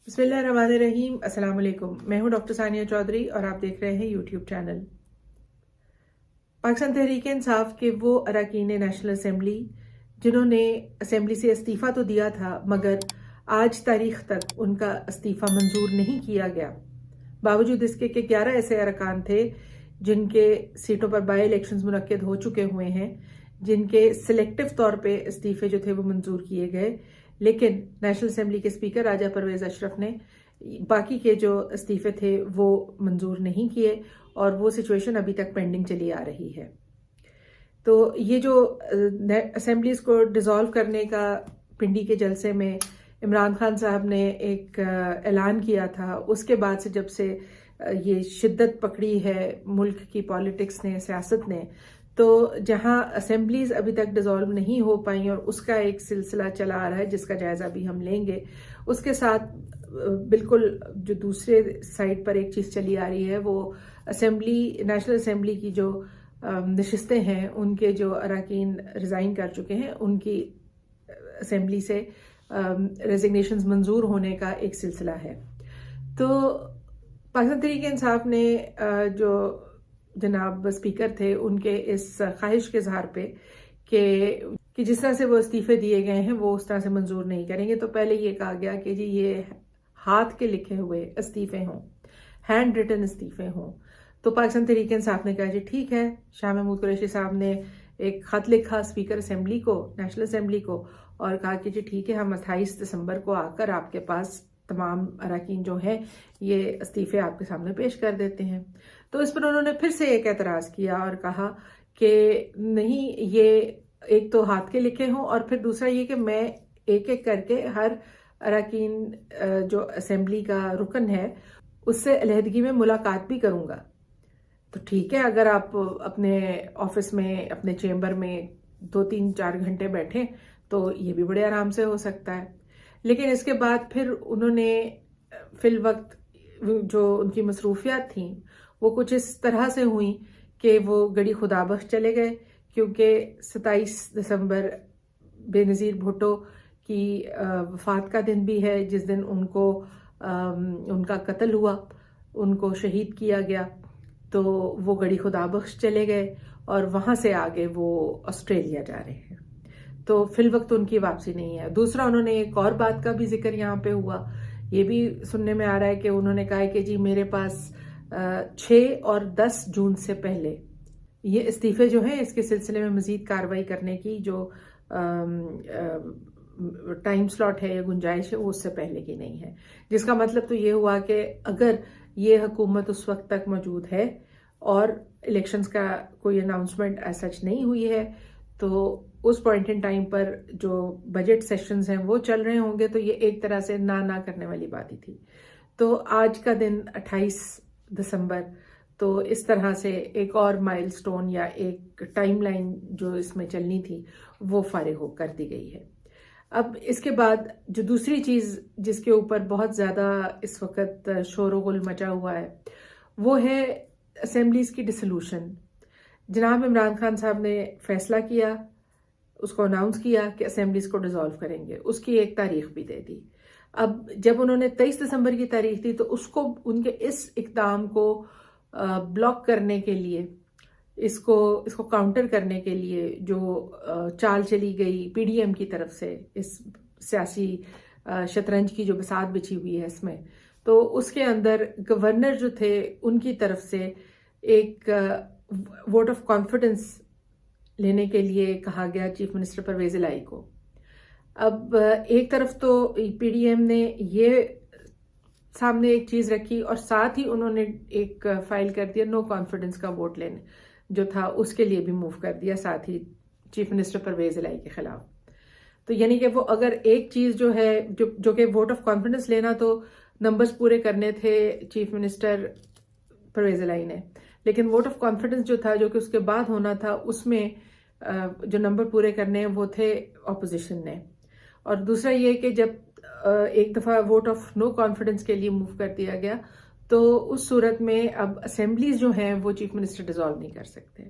بسم اللہ الرحمن الرحیم۔ السلام علیکم، میں ہوں ڈاکٹر ثانیہ چودھری اور آپ دیکھ رہے ہیں یوٹیوب چینل۔ پاکستان تحریک انصاف کے وہ اراکین نیشنل اسمبلی جنہوں نے اسمبلی سے استعفیٰ تو دیا تھا مگر آج تاریخ تک ان کا استعفیٰ منظور نہیں کیا گیا، باوجود اس کے کہ 11 ایسے ارکان تھے جن کے سیٹوں پر بائی الیکشنز منعقد ہو چکے ہوئے ہیں، جن کے سلیکٹو طور پہ استعفے جو تھے وہ منظور کیے گئے، لیکن نیشنل اسمبلی کے اسپیکر راجہ پرویز اشرف نے باقی کے جو استعفے تھے وہ منظور نہیں کیے اور وہ سچویشن ابھی تک پینڈنگ چلی آ رہی ہے۔ تو یہ جو اسمبلیز کو ڈیزالو کرنے کا پنڈی کے جلسے میں عمران خان صاحب نے ایک اعلان کیا تھا، اس کے بعد سے جب سے یہ شدت پکڑی ہے ملک کی پالیٹکس نے، سیاست نے، تو جہاں اسمبلیز ابھی تک ڈیزالو نہیں ہو پائیں اور اس کا ایک سلسلہ چلا آ رہا ہے جس کا جائزہ بھی ہم لیں گے، اس کے ساتھ بالکل جو دوسرے سائڈ پر ایک چیز چلی آ رہی ہے وہ نیشنل اسمبلی کی جو نشستیں ہیں، ان کے جو اراکین ریزائن کر چکے ہیں ان کی اسمبلی سے ریزگنیشنز منظور ہونے کا ایک سلسلہ ہے۔ تو پاکستان تحریک انصاف نے جو جناب اسپیکر تھے ان کے اس خواہش کے اظہار پہ کہ جس طرح سے وہ استعفے دیے گئے ہیں وہ اس طرح سے منظور نہیں کریں گے، تو پہلے یہ کہا گیا کہ جی یہ ہاتھ کے لکھے ہوئے استعفے ہوں، ہینڈ ریٹن استعفے ہوں۔ تو پاکستان تحریک انصاف نے کہا جی ٹھیک ہے، شاہ محمود قریشی صاحب نے ایک خط لکھا اسپیکر اسمبلی کو، نیشنل اسمبلی کو، اور کہا کہ جی ٹھیک ہے، ہم 28 دسمبر کو آ کر آپ کے پاس تمام اراکین جو ہیں یہ استعفے آپ کے سامنے پیش کر دیتے ہیں۔ تو اس پر انہوں نے پھر سے ایک اعتراض کیا اور کہا کہ نہیں، یہ ایک تو ہاتھ کے لکھے ہوں اور پھر دوسرا یہ کہ میں ایک ایک کر کے ہر اراکین جو اسمبلی کا رکن ہے اس سے علیحدگی میں ملاقات بھی کروں گا۔ تو ٹھیک ہے، اگر آپ اپنے آفس میں، اپنے چیمبر میں 2-3-4 گھنٹے بیٹھیں تو یہ بھی بڑے آرام سے ہو سکتا ہے، لیکن اس کے بعد پھر انہوں نے فی الوقت جو ان کی مصروفیات تھیں وہ کچھ اس طرح سے ہوئیں کہ وہ گڑی خدا بخش چلے گئے، کیونکہ 27 دسمبر بے نظیر بھٹو کی وفات کا دن بھی ہے، جس دن ان کا قتل ہوا، ان کو شہید کیا گیا۔ تو وہ گڑی خدا بخش چلے گئے اور وہاں سے آگے وہ آسٹریلیا جا رہے ہیں، تو فی الوقت ان کی واپسی نہیں ہے۔ دوسرا انہوں نے ایک اور بات کا بھی ذکر یہاں پہ ہوا، یہ بھی سننے میں آ رہا ہے کہ انہوں نے کہا ہے کہ جی میرے پاس 6 اور 10 جون سے پہلے یہ استعفے جو ہیں اس کے سلسلے میں مزید کارروائی کرنے کی جو ٹائم سلاٹ ہے یا گنجائش ہے وہ اس سے پہلے کی نہیں ہے، جس کا مطلب تو یہ ہوا کہ اگر یہ حکومت اس وقت تک موجود ہے اور الیکشنز کا کوئی اناؤنسمنٹ ایز سچ نہیں ہوئی ہے تو اس پوائنٹ ان ٹائم پر جو بجٹ سیشنز ہیں وہ چل رہے ہوں گے، تو یہ ایک طرح سے نہ کرنے والی بات ہی تھی۔ تو آج کا دن 28 دسمبر، تو اس طرح سے ایک اور مائل سٹون یا ایک ٹائم لائن جو اس میں چلنی تھی وہ فارغ ہو کر دی گئی ہے۔ اب اس کے بعد جو دوسری چیز جس کے اوپر بہت زیادہ اس وقت شور و غل مچا ہوا ہے وہ ہے اسمبلیز کی ڈسولوشن۔ جناب عمران خان صاحب نے فیصلہ کیا، اس کو اناؤنس کیا کہ اسمبلیز کو ڈیزالو کریں گے، اس کی ایک تاریخ بھی دے دی۔ اب جب انہوں نے 23 دسمبر کی تاریخ دی تو اس کو ان کے اس اقدام کو بلاک کرنے کے لیے، اس کو کاؤنٹر کرنے کے لیے جو چال چلی گئی پی ڈی ایم کی طرف سے، اس سیاسی شطرنج کی جو بساط بچھی ہوئی ہے اس میں، تو اس کے اندر گورنر جو تھے ان کی طرف سے ایک ووٹ آف کانفیڈنس لینے کے لیے کہا گیا چیف منسٹر پرویز الہی کو۔ اب ایک طرف تو پی ڈی ایم نے یہ سامنے ایک چیز رکھی اور ساتھ ہی انہوں نے ایک فائل کر دیا نو کانفیڈنس کا ووٹ لینے جو تھا، اس کے لیے بھی موو کر دیا ساتھ ہی چیف منسٹر پرویز الہی کے خلاف۔ تو یعنی کہ وہ اگر ایک چیز جو ہے جو کہ ووٹ آف کانفیڈنس لینا، تو نمبرز پورے کرنے تھے چیف منسٹر پرویز الہی نے، لیکن ووٹ آف کانفیڈنس جو تھا جو کہ اس کے بعد ہونا تھا اس میں جو نمبر پورے کرنے ہیں وہ تھے اپوزیشن نے۔ اور دوسرا یہ کہ جب ایک دفعہ ووٹ آف نو کانفیڈنس کے لیے موو کر دیا گیا تو اس صورت میں اب اسمبلیز جو ہیں وہ چیف منسٹر ڈیزالو نہیں کر سکتے،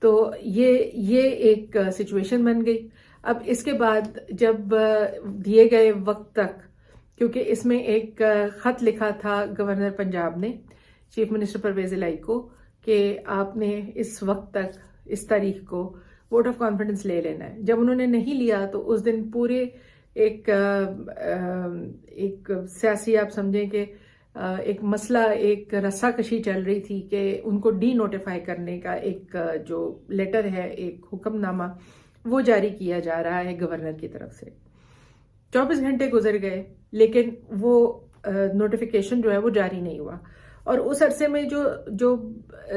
تو یہ ایک سچویشن بن گئی۔ اب اس کے بعد جب دیے گئے وقت تک کیونکہ اس میں ایک خط لکھا تھا گورنر پنجاب نے چیف منسٹر پرویز الہی کو کہ آپ نے اس وقت تک اس تاریخ کو ووٹ آف کانفیڈنس لے لینا ہے. جب انہوں نے نہیں لیا تو اس دن پورے ایک سیاسی آپ سمجھیں کہ ایک مسئلہ، ایک رسا کشی چل رہی تھی کہ ان کو ڈی نوٹیفائی کرنے کا ایک جو لیٹر ہے، ایک حکم نامہ وہ جاری کیا جا رہا ہے گورنر کی طرف سے. 24 گھنٹے گزر گئے لیکن وہ نوٹیفیکیشن جو ہے وہ جاری نہیں ہوا. اور اس عرصے میں جو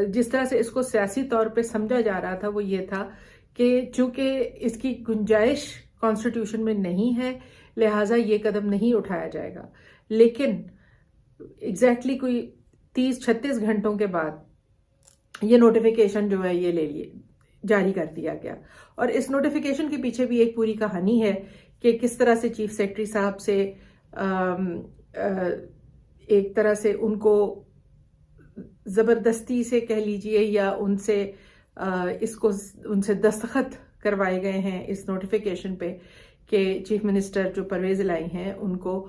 جس طرح سے اس کو سیاسی طور پہ سمجھا جا رہا تھا وہ یہ تھا کہ چونکہ اس کی گنجائش کانسٹیٹیوشن میں نہیں ہے لہٰذا یہ قدم نہیں اٹھایا جائے گا. لیکن ایگزیکٹلی کوئی 30-36 گھنٹوں کے بعد یہ نوٹیفیکیشن جو ہے یہ لے لیے جاری کر دیا گیا. اور اس نوٹیفیکیشن کے پیچھے بھی ایک پوری کہانی ہے کہ کس طرح سے چیف سیکرٹری صاحب سے ایک طرح سے ان کو زبردستی سے کہہ لیجئے یا ان سے دستخط کروائے گئے ہیں اس نوٹیفیکیشن پہ کہ چیف منسٹر جو پرویز الہی ہیں ان کو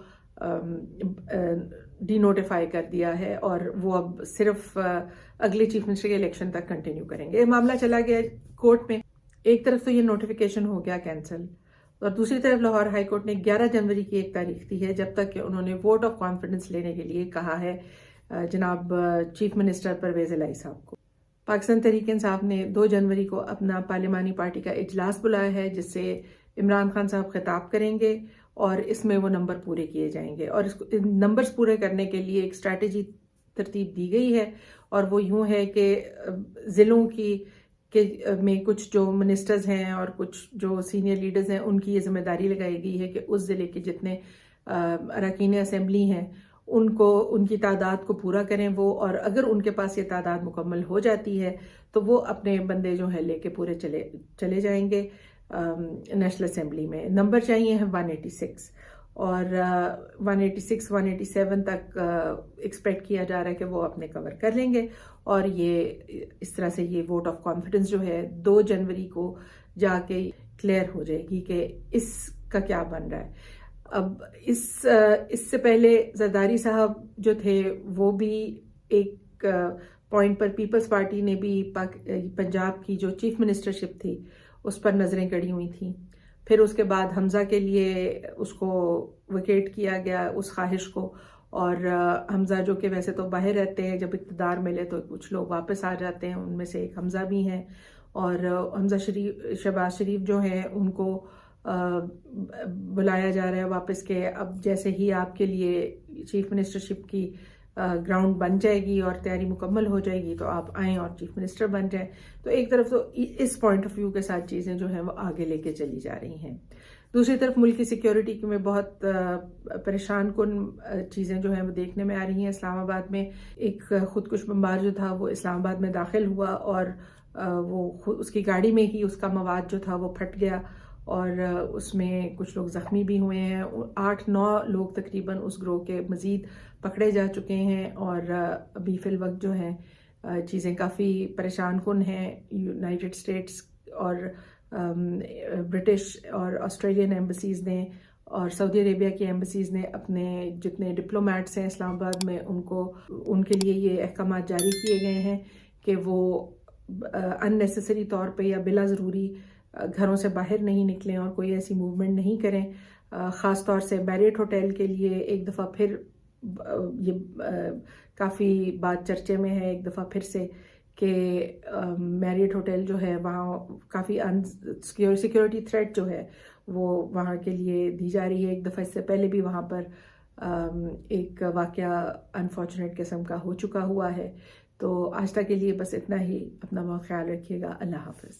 ڈی نوٹیفائی کر دیا ہے اور وہ اب صرف اگلے چیف منسٹر کے الیکشن تک کنٹینیو کریں گے. یہ معاملہ چلا گیا کورٹ میں. ایک طرف تو یہ نوٹیفیکیشن ہو گیا کینسل اور دوسری طرف لاہور ہائی کورٹ نے 11 جنوری کی ایک تاریخ دی ہے جب تک کہ انہوں نے ووٹ آف کانفیڈنس لینے کے لیے کہا ہے جناب چیف منسٹر پرویز الہی صاحب کو. پاکستان تحریک انصاف نے 2 جنوری کو اپنا پارلیمانی پارٹی کا اجلاس بلایا ہے جس سے عمران خان صاحب خطاب کریں گے اور اس میں وہ نمبر پورے کیے جائیں گے. اور نمبرز پورے کرنے کے لیے ایک اسٹریٹجی ترتیب دی گئی ہے اور وہ یوں ہے کہ ضلعوں میں کچھ جو منسٹرز ہیں اور کچھ جو سینئر لیڈرز ہیں ان کی یہ ذمہ داری لگائی گئی ہے کہ اس ضلع کے جتنے اراکین اسمبلی ہیں ان کی تعداد کو پورا کریں وہ، اور اگر ان کے پاس یہ تعداد مکمل ہو جاتی ہے تو وہ اپنے بندے جو ہے لے کے پورے چلے جائیں گے نیشنل اسمبلی میں. نمبر چاہیے ہیں 186 اور 186 187 تک ایکسپیکٹ کیا جا رہا ہے کہ وہ اپنے کور کر لیں گے. اور یہ اس طرح سے یہ ووٹ آف کانفیڈنس جو ہے 2 جنوری کو جا کے کلیئر ہو جائے گی کہ اس کا کیا بن رہا ہے. اب اس سے پہلے زرداری صاحب جو تھے وہ بھی ایک پوائنٹ پر پیپلز پارٹی نے بھی پنجاب کی جو چیف منسٹرشپ تھی اس پر نظریں گڑی ہوئی تھیں. پھر اس کے بعد حمزہ کے لیے اس کو ویکیٹ کیا گیا اس خواہش کو، اور حمزہ جو کہ ویسے تو باہر رہتے ہیں جب اقتدار ملے تو کچھ لوگ واپس آ جاتے ہیں، ان میں سے ایک حمزہ بھی ہیں. اور حمزہ شہباز شریف جو ہیں ان کو بلایا جا رہا ہے واپس کہ اب جیسے ہی آپ کے لیے چیف منسٹرشپ کی گراؤنڈ بن جائے گی اور تیاری مکمل ہو جائے گی تو آپ آئیں اور چیف منسٹر بن جائیں. تو ایک طرف تو اس پوائنٹ آف ویو کے ساتھ چیزیں جو ہیں وہ آگے لے کے چلی جا رہی ہیں. دوسری طرف ملک کی سیکیورٹی میں بہت پریشان کن چیزیں جو ہیں وہ دیکھنے میں آ رہی ہیں. اسلام آباد میں ایک خودکش بمبار جو تھا وہ اسلام آباد میں داخل ہوا اور وہ اس کی گاڑی میں ہی اس کا مواد جو تھا وہ پھٹ گیا اور اس میں کچھ لوگ زخمی بھی ہوئے ہیں. 8-9 لوگ تقریباً اس گروہ کے مزید پکڑے جا چکے ہیں اور ابھی فی الوقت جو ہیں چیزیں کافی پریشان کن ہیں. یونائٹڈ اسٹیٹس اور برٹش اور آسٹریلین ایمبسیز نے اور سعودی عربیہ کی ایمبسیز نے اپنے جتنے ڈپلومیٹس ہیں اسلام آباد میں ان کے لیے یہ احکامات جاری کیے گئے ہیں کہ وہ ان نیسیسری طور پہ یا بلا ضروری گھروں سے باہر نہیں نکلیں اور کوئی ایسی موومنٹ نہیں کریں. خاص طور سے میریٹ ہوٹل کے لیے ایک دفعہ پھر یہ کافی بات چرچے میں ہے ایک دفعہ پھر سے کہ میریٹ ہوٹل جو ہے وہاں کافی سیکیورٹی تھریٹ جو ہے وہ وہاں کے لیے دی جا رہی ہے. ایک دفعہ اس سے پہلے بھی وہاں پر ایک واقعہ انفارچونیٹ قسم کا ہو چکا ہوا ہے. تو آج تک کے لیے بس اتنا ہی. اپنا بہت خیال رکھیے گا. اللہ حافظ.